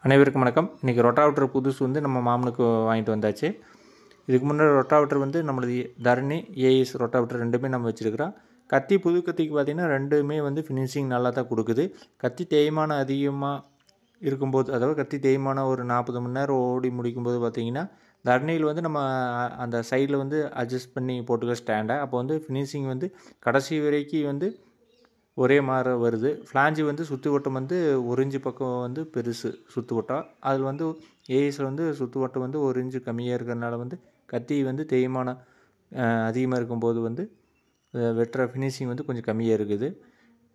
அனைவருக்கும் வணக்கம். இன்றைக்கி ரொட்டாவேட்டர் புதுசு வந்து நம்ம மாமனுக்கு வாங்கிட்டு வந்தாச்சு. இதுக்கு முன்னாடி ரொட்டாவேட்டர் வந்து நம்மளது தரணி ஏஎஸ் ரொட்டாவேட்டர் ரெண்டுமே நம்ம வச்சுருக்கிறோம். கத்தி புது கத்திக்கு பார்த்திங்கன்னா ரெண்டுமே வந்து ஃபினிஷிங் நல்லா தான் கொடுக்குது. கத்தி தேய்மானம் அதிகமாக இருக்கும்போது, அதாவது கத்தி தேய்மானம் ஒரு 40 மணி நேரம் ஓடி முடிக்கும்போது பார்த்திங்கன்னா, தரணியில் வந்து நம்ம அந்த சைடில் வந்து அட்ஜஸ்ட் பண்ணி போட்டுக்க ஸ்டாண்டை. அப்போ வந்து ஃபினிஷிங் வந்து கடைசி வரைக்கும் வந்து ஒரே மாதிரி வருது. ஃப்ளாஞ்சு வந்து சுற்று வட்டம் வந்து 1 இன்ச்சு பக்கம் வந்து பெருசு சுற்று வட்டம். அதில் வந்து ஏஎஸில் வந்து சுற்று வட்டம் வந்து 1 இன்ச்சு கம்மியாக இருக்கிறதுனால வந்து கத்தி வந்து தேய்மானம் அதிகமாக இருக்கும்போது வந்து வெட்டுற ஃபினிஷிங் வந்து கொஞ்சம் கம்மியாக இருக்குது.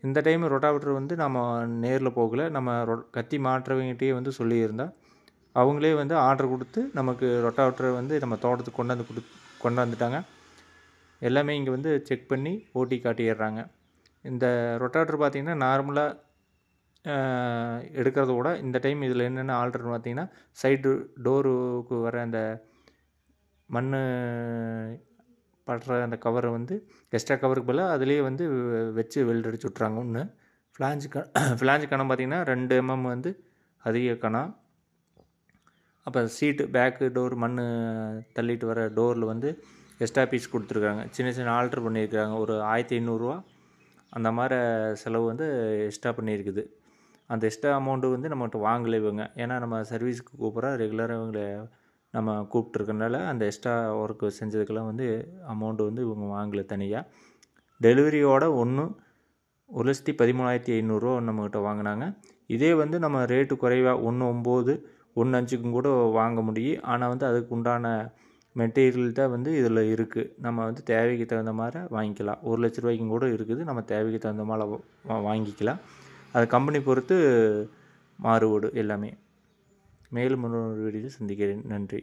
இந்த டைம் ரொட்டாவேட்டர் வந்து நம்ம நேரில் போகல, நம்ம கத்தி மாட்டுறவங்ககிட்டயே வந்து சொல்லியிருந்தோம். அவங்களே வந்து ஆர்டர் கொடுத்து நமக்கு ரொட்டாவேட்டரை வந்து நம்ம தோட்டத்துக்கு கொண்டாந்துட்டாங்க. எல்லாமே இங்கே வந்து செக் பண்ணி ஓட்டி காட்டிடுறாங்க. இந்த ரொட்டாவேட்டர் பார்த்திங்கன்னா நார்மலாக எடுக்கிறத விட இந்த டைம் இதில் என்னென்ன ஆல்ட்ரு பார்த்திங்கன்னா, சைடு டோருக்கு வர அந்த மண் படுற அந்த கவரை வந்து எக்ஸ்ட்ரா கவருக்கு பதிலாக அதிலே வந்து வச்சு வெல்ட் அடிச்சு விட்றாங்க. ஒன்று ஃப்ளாஞ்சு கணம் பார்த்திங்கன்னா 2 mm வந்து அதிக கணம். அப்போ சீட்டு பேக்கு டோர் மண் தள்ளிட்டு வர டோரில் வந்து எக்ஸ்ட்ரா பீஸ் கொடுத்துருக்காங்க. சின்ன சின்ன ஆல்ட்ரு பண்ணியிருக்காங்க. ஒரு 1500 அந்த மாதிரி செலவு வந்து எக்ஸ்ட்ரா பண்ணியிருக்குது. அந்த எக்ஸ்ட்ரா அமௌண்ட்டு வந்து நம்மகிட்ட வாங்கலை இவங்க. ஏன்னா நம்ம சர்வீஸுக்கு கூப்பிட்றோம், ரெகுலராக இவங்கள நம்ம கூப்பிட்ருக்கனால அந்த எக்ஸ்ட்ரா ஒர்க்கு செஞ்சதுக்கெல்லாம் வந்து அமௌண்ட்டு வந்து இவங்க வாங்கலை தனியாக. டெலிவரியோட 1,13,500 நம்மக்கிட்ட வாங்கினாங்க. இதே வந்து நம்ம ரேட்டு குறைவாக 1,9, 1,5க்கும் கூட வாங்க முடியும். ஆனால் வந்து அதுக்கு உண்டான மெட்டீரியல் தான் வந்து இதில் இருக்குது. நம்ம வந்து தேவைக்கு தகுந்த மாதிரி வாங்கிக்கலாம். 1 லட்ச ரூபாய்க்கும் கூட இருக்குது. நம்ம தேவைக்கு தகுந்த மாதிரி வாங்கிக்கலாம். அது கம்பெனி பொறுத்து மாறுபடும் எல்லாமே. மேலும் இன்னொரு வீடியோவில் சந்திக்கிறேன். நன்றி.